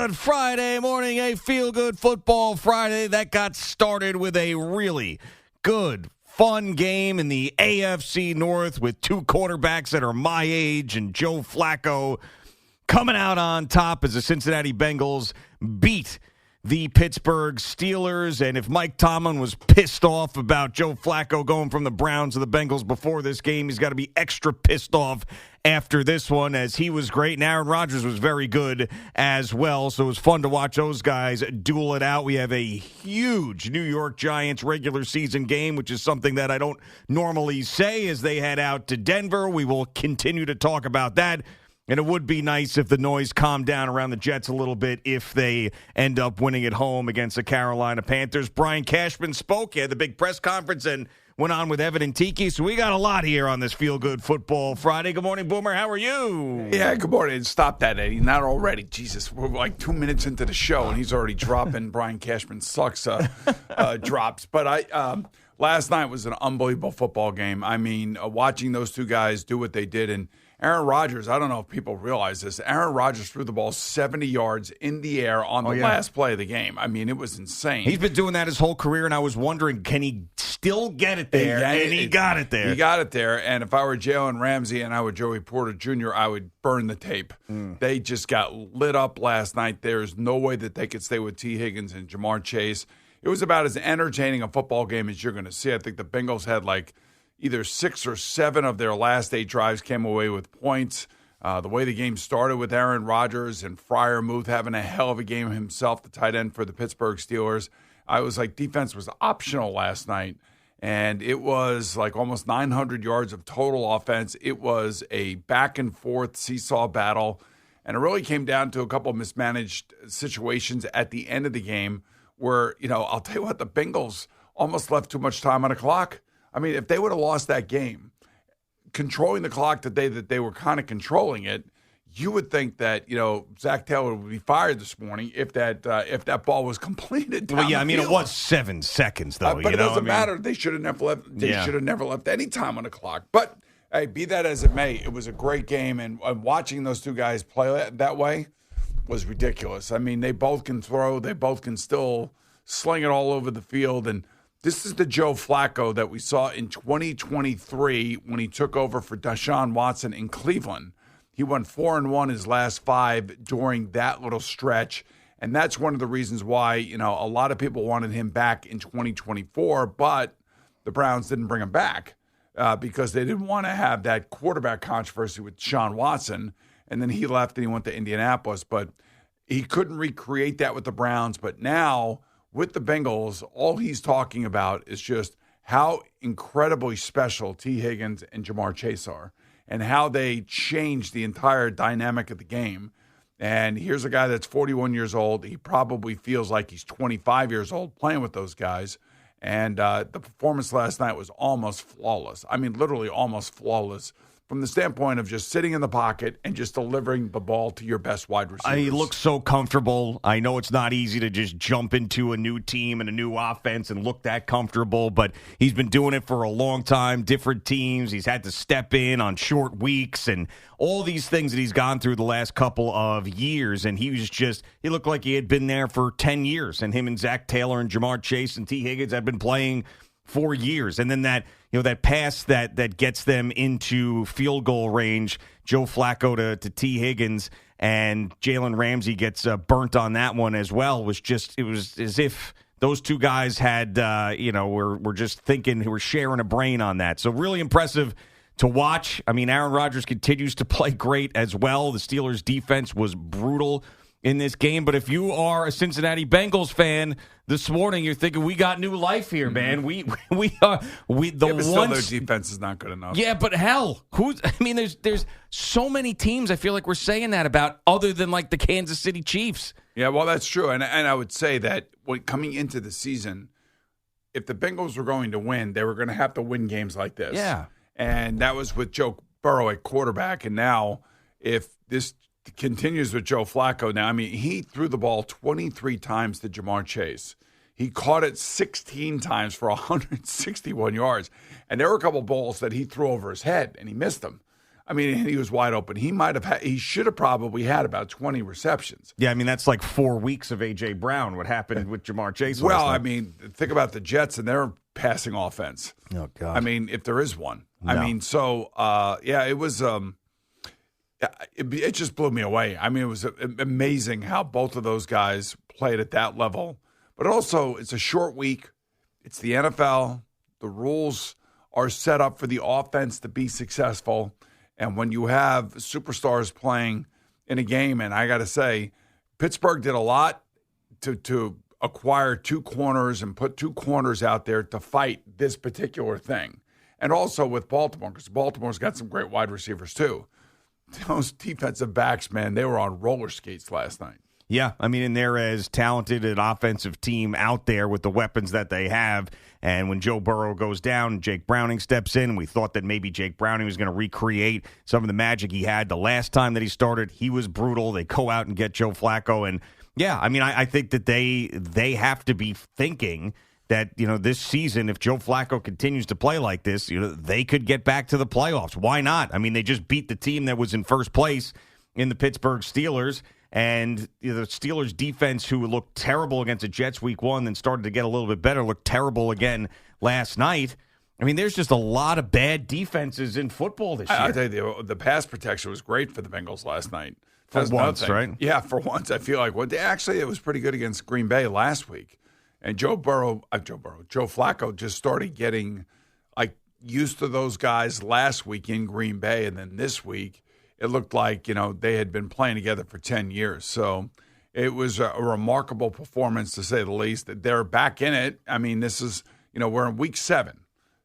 Good Friday morning, a feel-good football Friday that got started with a really good, fun game in the AFC North with two quarterbacks that are my age and Joe Flacco coming out on top as the Cincinnati Bengals beat the Pittsburgh Steelers. And if Mike Tomlin was pissed off about Joe Flacco going from the Browns to the Bengals before this game, he's got to be extra pissed off after this one, as he was great. And Aaron Rodgers was very good as well. So it was fun to watch those guys duel it out. We have a huge New York Giants regular season game, which is something that I don't normally say, as they head out to Denver. We will continue to talk about that. And it would be nice if the noise calmed down around the Jets a little bit if they end up winning at home against the Carolina Panthers. Brian Cashman spoke. He had the big press conference and went on with Evan and Tiki. So we got a lot here on this Feel Good Football Friday. Good morning, Boomer. How are you? Yeah, good morning. Stop that, Eddie. Not already. Jesus, we're like 2 minutes into the show, and he's already dropping Brian Cashman sucks drops. But last night was an unbelievable football game. I mean, watching those two guys do what they did, and Aaron Rodgers, I don't know if people realize this, Aaron Rodgers threw the ball 70 yards in the air on the last play of the game. I mean, it was insane. He's been doing that his whole career, and I was wondering, can he still get it there? And he got it there. He got it there, and if I were Jalen Ramsey and I were Joey Porter Jr., I would burn the tape. They just got lit up last night. There's no way that they could stay with T. Higgins and Jamar Chase. It was about as entertaining a football game as you're going to see. I think the Bengals had either 6 or 7 of their last 8 drives came away with points. The way the game started with Aaron Rodgers and Freiermuth having a hell of a game himself, the tight end for the Pittsburgh Steelers. I was like, defense was optional last night. And it was like almost 900 yards of total offense. It was a back-and-forth seesaw battle. And it really came down to a couple of mismanaged situations at the end of the game where, I'll tell you what, the Bengals almost left too much time on the clock. I mean, if they would have lost that game, controlling the clock the day that they were kind of controlling it, you would think that, Zach Taylor would be fired this morning if that ball was completed. Well, yeah, I mean, it was 7 seconds, though. But it doesn't matter. They should have never left. They should have never left any time on the clock. But hey, be that as it may, it was a great game, and watching those two guys play that way was ridiculous. I mean, they both can throw. They both can still sling it all over the field, and this is the Joe Flacco that we saw in 2023 when he took over for Deshaun Watson in Cleveland. He went 4-1 his last 5 during that little stretch, and that's one of the reasons why, a lot of people wanted him back in 2024, but the Browns didn't bring him back because they didn't want to have that quarterback controversy with Deshaun Watson, and then he left and he went to Indianapolis, but he couldn't recreate that with the Browns. But now, with the Bengals, all he's talking about is just how incredibly special T. Higgins and Jamar Chase are and how they changed the entire dynamic of the game. And here's a guy that's 41 years old. He probably feels like he's 25 years old playing with those guys. And the performance last night was almost flawless. I mean, literally almost flawless, from the standpoint of just sitting in the pocket and just delivering the ball to your best wide receivers. He looks so comfortable. I know it's not easy to just jump into a new team and a new offense and look that comfortable, but he's been doing it for a long time, different teams. He's had to step in on short weeks and all these things that he's gone through the last couple of years, and he looked like he had been there for 10 years, and him and Zach Taylor and Jamar Chase and T. Higgins had been playing for years. And then that pass that gets them into field goal range, Joe Flacco to T. Higgins, and Jalen Ramsey gets burnt on that one as well. It was as if those two guys had, were just thinking, who were sharing a brain on that. So really impressive to watch. I mean, Aaron Rodgers continues to play great as well. The Steelers' defense was brutal in this game. But if you are a Cincinnati Bengals fan this morning, you're thinking, we got new life here, man. Still their defense is not good enough. Yeah, but hell, there's so many teams I feel like we're saying that about, other than like the Kansas City Chiefs. Yeah, well, that's true. And I would say that coming into the season, if the Bengals were going to win, they were going to have to win games like this. Yeah. And that was with Joe Burrow at quarterback. And now, if this continues with Joe Flacco now, he threw the ball 23 times to Jamar Chase. He caught it 16 times for 161 yards. And there were a couple balls that he threw over his head, and he missed them. I mean, he was wide open. He should have probably had about 20 receptions. Yeah, I mean, that's like 4 weeks of A.J. Brown, what happened with Jamar Chase. Well, I mean, think about the Jets and their passing offense. Oh, God. I mean, if there is one. No. I mean, so, it was it just blew me away. I mean, it was amazing how both of those guys played at that level. But also, it's a short week. It's the NFL. The rules are set up for the offense to be successful. And when you have superstars playing in a game, and I got to say, Pittsburgh did a lot to acquire 2 corners and put 2 corners out there to fight this particular thing. And also with Baltimore, because Baltimore's got some great wide receivers too. Those defensive backs, man, they were on roller skates last night. Yeah, I mean, and they're as talented an offensive team out there with the weapons that they have. And when Joe Burrow goes down, Jake Browning steps in. We thought that maybe Jake Browning was going to recreate some of the magic he had the last time that he started. He was brutal. They go out and get Joe Flacco. And, yeah, I mean, I think that they have to be thinking that, this season, if Joe Flacco continues to play like this, they could get back to the playoffs. Why not? I mean, they just beat the team that was in first place in the Pittsburgh Steelers. And the Steelers' defense, who looked terrible against the Jets week 1, then started to get a little bit better, looked terrible again last night. I mean, there's just a lot of bad defenses in football this year. I tell you, the pass protection was great for the Bengals last night. For once, right? Yeah, for once. I feel like, actually, it was pretty good against Green Bay last week. And Joe Flacco just started getting used to those guys last week in Green Bay, and then this week it looked like they had been playing together for 10 years. So it was a remarkable performance, to say the least. That they're back in it. I mean, this is we're in week 7,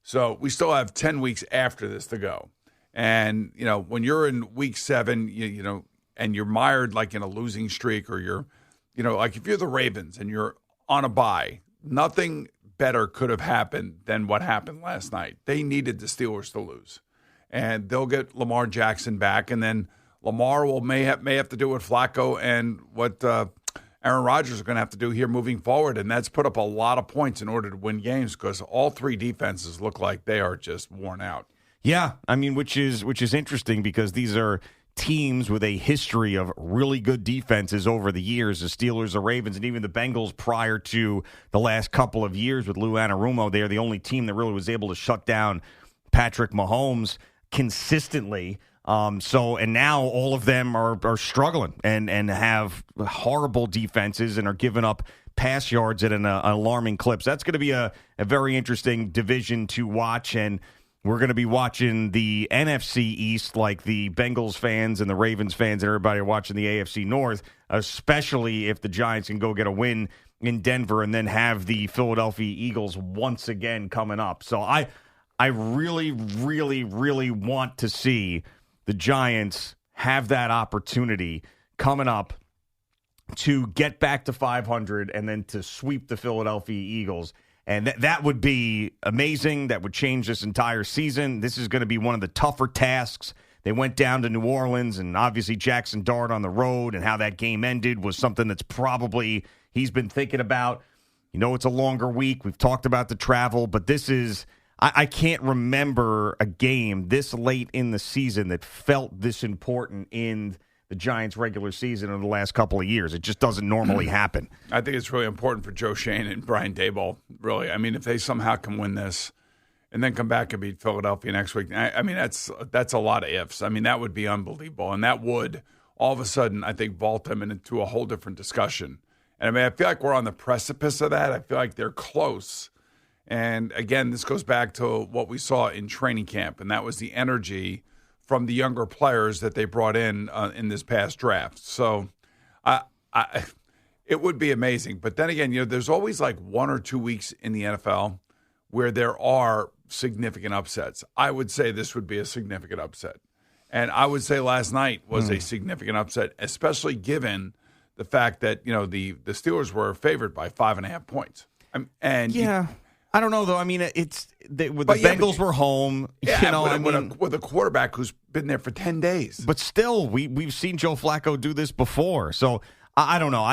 so we still have 10 weeks after this to go. And when you're in week 7, and you're mired like in a losing streak, or you're like if you're the Ravens and you're on a bye, nothing better could have happened than what happened last night. They needed the Steelers to lose, and they'll get Lamar Jackson back, and then Lamar may have to do what Flacco and what Aaron Rodgers are going to have to do here moving forward, and that's put up a lot of points in order to win games, because all 3 defenses look like they are just worn out. Yeah, I mean, which is interesting, because these are teams with a history of really good defenses over the years. The Steelers, the Ravens, and even the Bengals prior to the last couple of years with Lou Anarumo. They are the only team that really was able to shut down Patrick Mahomes consistently. And now all of them are struggling and have horrible defenses and are giving up pass yards at an alarming clip. So that's going to be a very interesting division to watch, and we're going to be watching the NFC East like the Bengals fans and the Ravens fans and everybody are watching the AFC North, especially if the Giants can go get a win in Denver and then have the Philadelphia Eagles once again coming up. So I really, really, really want to see the Giants have that opportunity coming up to get back to 500 and then to sweep the Philadelphia Eagles. And that would be amazing. That would change this entire season. This is going to be one of the tougher tasks. They went down to New Orleans, and obviously Jackson Dart on the road, and how that game ended was something that's probably he's been thinking about. It's a longer week. We've talked about the travel, but this is I can't remember a game this late in the season that felt this important in the Giants' regular season in the last couple of years. It just doesn't normally happen. I think it's really important for Joe Shane and Brian Daboll, really. I mean, if they somehow can win this and then come back and beat Philadelphia next week, I mean, that's a lot of ifs. I mean, that would be unbelievable. And that would, all of a sudden, I think, vault them into a whole different discussion. And I mean, I feel like we're on the precipice of that. I feel like they're close. And again, this goes back to what we saw in training camp, and that was the energy from the younger players that they brought in this past draft. So it would be amazing. But then again, there's always like 1 or 2 weeks in the NFL where there are significant upsets. I would say this would be a significant upset. And I would say last night was a significant upset, especially given the fact that, the Steelers were favored by 5.5 points. I don't know, though. I mean, Bengals were home. With a quarterback who's been there for 10 days. But still, we've seen Joe Flacco do this before. So I don't know.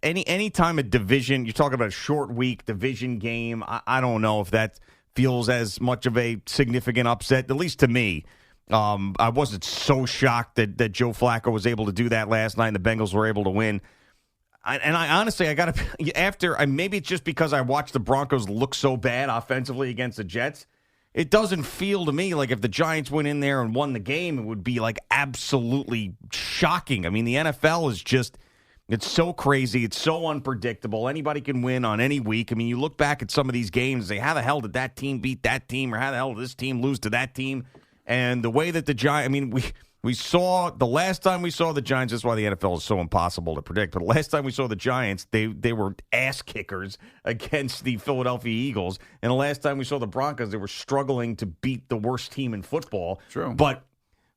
Any time a division, you're talking about a short week division game, I don't know if that feels as much of a significant upset, at least to me. I wasn't so shocked that Joe Flacco was able to do that last night and the Bengals were able to win. I honestly, I got to, maybe it's just because I watched the Broncos look so bad offensively against the Jets. It doesn't feel to me like if the Giants went in there and won the game, it would be like absolutely shocking. I mean, the NFL is just, it's so crazy. It's so unpredictable. Anybody can win on any week. I mean, you look back at some of these games and say, how the hell did that team beat that team? Or how the hell did this team lose to that team? And the way that the Giants, I mean, we saw, the last time we saw the Giants, that's why the NFL is so impossible to predict, but the last time we saw the Giants, they were ass kickers against the Philadelphia Eagles. And the last time we saw the Broncos, they were struggling to beat the worst team in football. True. But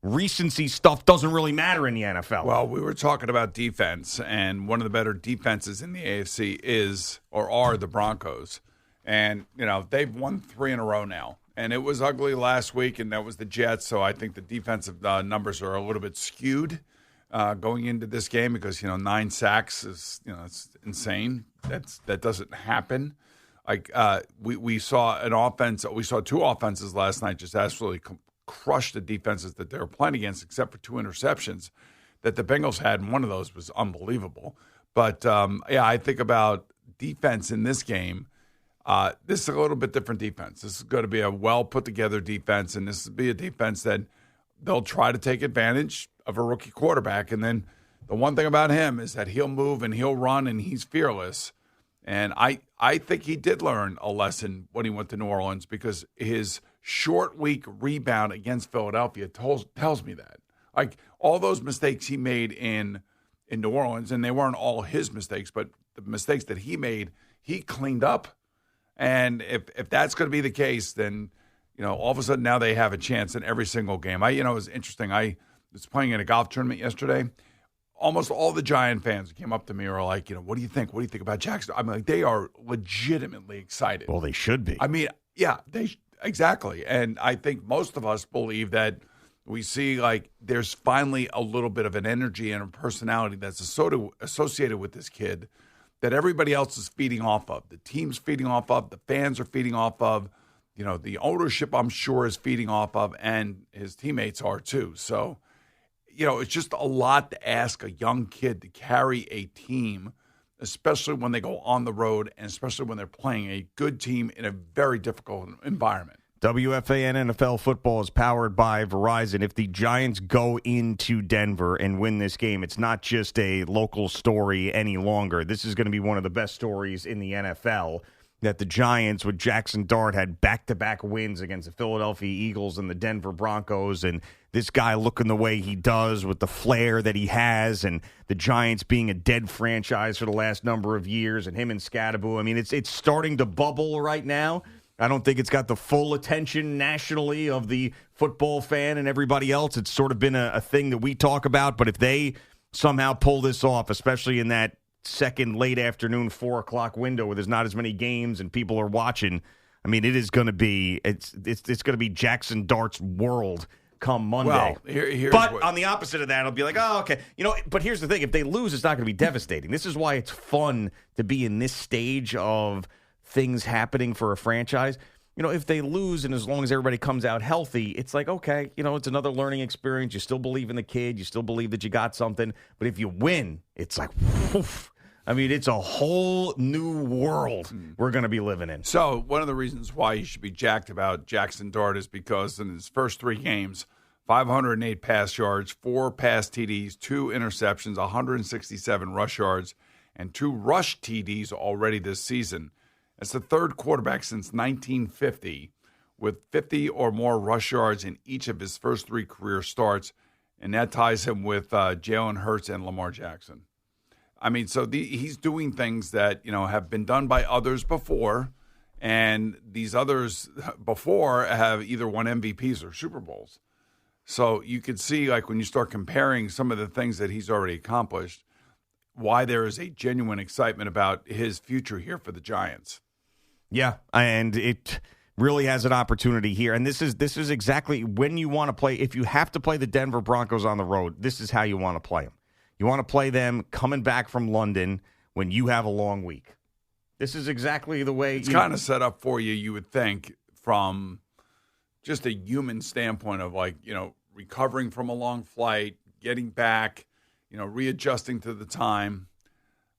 recency stuff doesn't really matter in the NFL. Well, we were talking about defense, and one of the better defenses in the AFC is, or are, the Broncos. And, you know, they've won 3 in a row now. And it was ugly last week, and that was the Jets. So I think the defensive numbers are a little bit skewed going into this game because, 9 sacks is, it's insane. That doesn't happen. Like we saw an offense, we saw 2 offenses last night just absolutely crush the defenses that they were playing against, except for 2 interceptions that the Bengals had, and one of those was unbelievable. But I think about defense in this game. This is a little bit different defense. This is going to be a well put together defense, and this will be a defense that they'll try to take advantage of a rookie quarterback. And then the one thing about him is that he'll move and he'll run and he's fearless. And I think he did learn a lesson when he went to New Orleans because his short week rebound against Philadelphia tells me that. Like all those mistakes he made in New Orleans, and they weren't all his mistakes, but the mistakes that he made, he cleaned up. And if that's going to be the case, then, all of a sudden now they have a chance in every single game. It was interesting. I was playing in a golf tournament yesterday. Almost all the Giant fans came up to me and were like, what do you think? What do you think about Jackson? I mean, like, they are legitimately excited. Well, they should be. I mean, yeah, exactly. And I think most of us believe that we see, like, there's finally a little bit of an energy and a personality that's associated with this kid that everybody else is feeding off of. The team's feeding off of, the fans are feeding off of, the ownership, I'm sure, is feeding off of, and his teammates are too. So, it's just a lot to ask a young kid to carry a team, especially when they go on the road and especially when they're playing a good team in a very difficult environment. WFAN NFL football is powered by Verizon. If the Giants go into Denver and win this game, it's not just a local story any longer. This is going to be one of the best stories in the NFL, that the Giants with Jackson Dart had back-to-back wins against the Philadelphia Eagles and the Denver Broncos, and this guy looking the way he does with the flair that he has, and the Giants being a dead franchise for the last number of years, and him and Scadaboo. I mean, it's starting to bubble right now. I don't think it's got the full attention nationally of the football fan and everybody else. It's sort of been a thing that we talk about. But if they somehow pull this off, especially in that second late afternoon 4 o'clock window where there's not as many games and people are watching, I mean, it is going to be it's going to be Jackson Dart's world come Monday. Well, but on the opposite of that, it'll be like, oh, okay. But here's the thing. If they lose, it's not going to be devastating. This is why it's fun to be in this stage of things happening for a franchise. If they lose and as long as everybody comes out healthy, it's like, okay, it's another learning experience. You still believe in the kid. You still believe that you got something. But if you win, it's like, woof. I mean, it's a whole new world we're going to be living in. So one of the reasons why you should be jacked about Jackson Dart is because in his first 3 games, 508 pass yards, 4 pass TDs, 2 interceptions, 167 rush yards, and 2 rush TDs already this season. It's the third quarterback since 1950 with 50 or more rush yards in each of his first 3 career starts, and that ties him with Jalen Hurts and Lamar Jackson. I mean, so he's doing things that, have been done by others before, and these others before have either won MVPs or Super Bowls. So you could see, like, when you start comparing some of the things that he's already accomplished, why there is a genuine excitement about his future here for the Giants. Yeah, and it really has an opportunity here. And this is exactly when you want to play. If you have to play the Denver Broncos on the road, this is how you want to play them. You want to play them coming back from London when you have a long week. This is exactly the way. It's kind of set up for you, you would think, from just a human standpoint of, like, recovering from a long flight, getting back, readjusting to the time.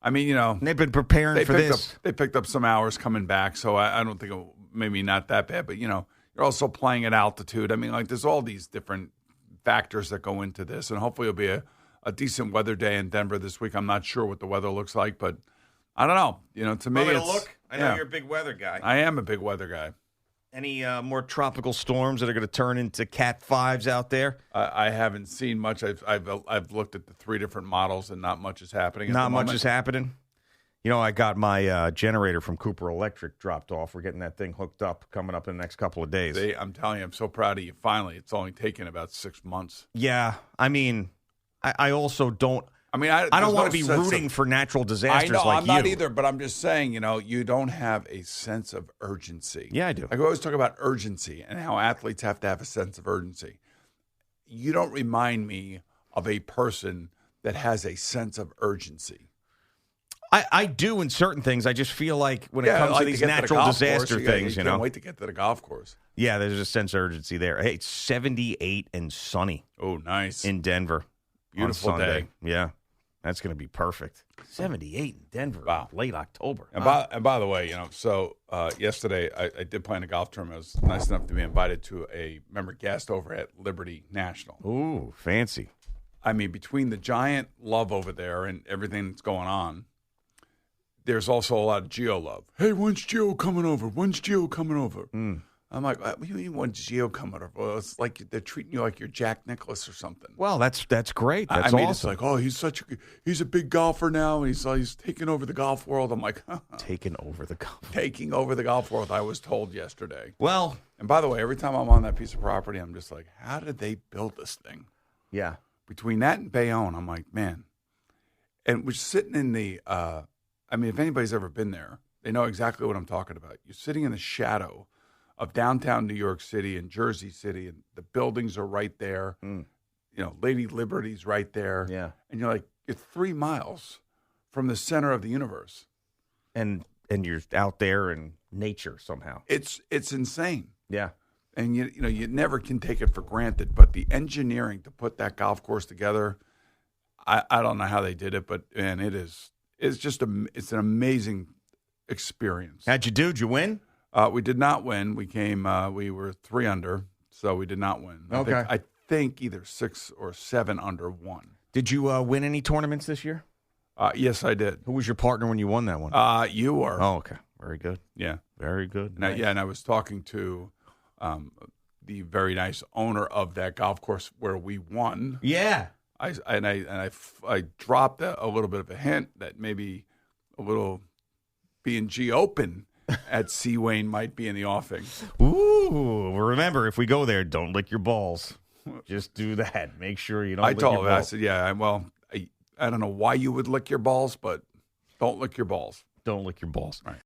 I mean, they've been preparing for this. They picked up some hours coming back, so I don't think maybe not that bad. But, you're also playing at altitude. I mean, there's all these different factors that go into this, and hopefully it'll be a decent weather day in Denver this week. I'm not sure what the weather looks like, but I don't know. To me, I know you're a big weather guy. I am a big weather guy. Any more tropical storms that are going to turn into Cat 5s out there? I haven't seen much. I've looked at the 3 different models, and not much is happening. Not much is happening. I got my generator from Cooper Electric dropped off. We're getting that thing hooked up coming up in the next couple of days. I'm telling you, I'm so proud of you. Finally, it's only taken about 6 months. Yeah, I mean, I also don't. I mean, I don't want to be rooting for natural disasters. I know, like I'm not either, but I'm just saying, you don't have a sense of urgency. Yeah, I do. I always talk about urgency and how athletes have to have a sense of urgency. You don't remind me of a person that has a sense of urgency. I do in certain things. I just feel like when it comes to these natural disaster things, you can't wait to get to the golf course. Yeah, there's a sense of urgency there. Hey, it's 78 and sunny. Oh, nice. In Denver. Beautiful day. Yeah, that's going to be perfect. 78 in Denver. Wow. Late October. And by the way, so yesterday I did play in a golf tournament. I was nice enough to be invited to a member guest over at Liberty National. Ooh, fancy. I mean, between the giant love over there and everything that's going on, there's also a lot of Gio love. Hey, when's Gio coming over? When's Gio coming over? I'm like, what do you mean when's Gio coming over? Well, it's like they're treating you like you're Jack Nicklaus or something. Well, that's great. That's awesome. It's like, oh, he's a big golfer now, and he's taking over the golf world. I'm like, taking over the golf. Taking over the golf world. I was told yesterday. Well, and by the way, every time I'm on that piece of property, I'm just like, how did they build this thing? Yeah. Between that and Bayonne, I'm like, man. And we're sitting in the. If anybody's ever been there, they know exactly what I'm talking about. You're sitting in the shadow of downtown New York City and Jersey City, and the buildings are right there. Lady Liberty's right there. Yeah. And you're like, you're 3 miles from the center of the universe. And you're out there in nature somehow. It's insane. Yeah. And you never can take it for granted, but the engineering to put that golf course together, I don't know how they did it, but man, it's an amazing experience. How'd you do? Did you win? We did not win. We were 3 under, so we did not win. Okay. I think either 6 or 7 under won. Did you win any tournaments this year? Yes, I did. Who was your partner when you won that one? You were. Oh, okay. Very good. Yeah. Very good. Nice. And I was talking to the very nice owner of that golf course where we won. Yeah. I dropped a little bit of a hint that maybe a little B&G Open at Seawain might be in the offing. Ooh, remember, if we go there, don't lick your balls. Just do that. Make sure you don't lick your balls. I said, yeah, I don't know why you would lick your balls, but don't lick your balls. Don't lick your balls. Right.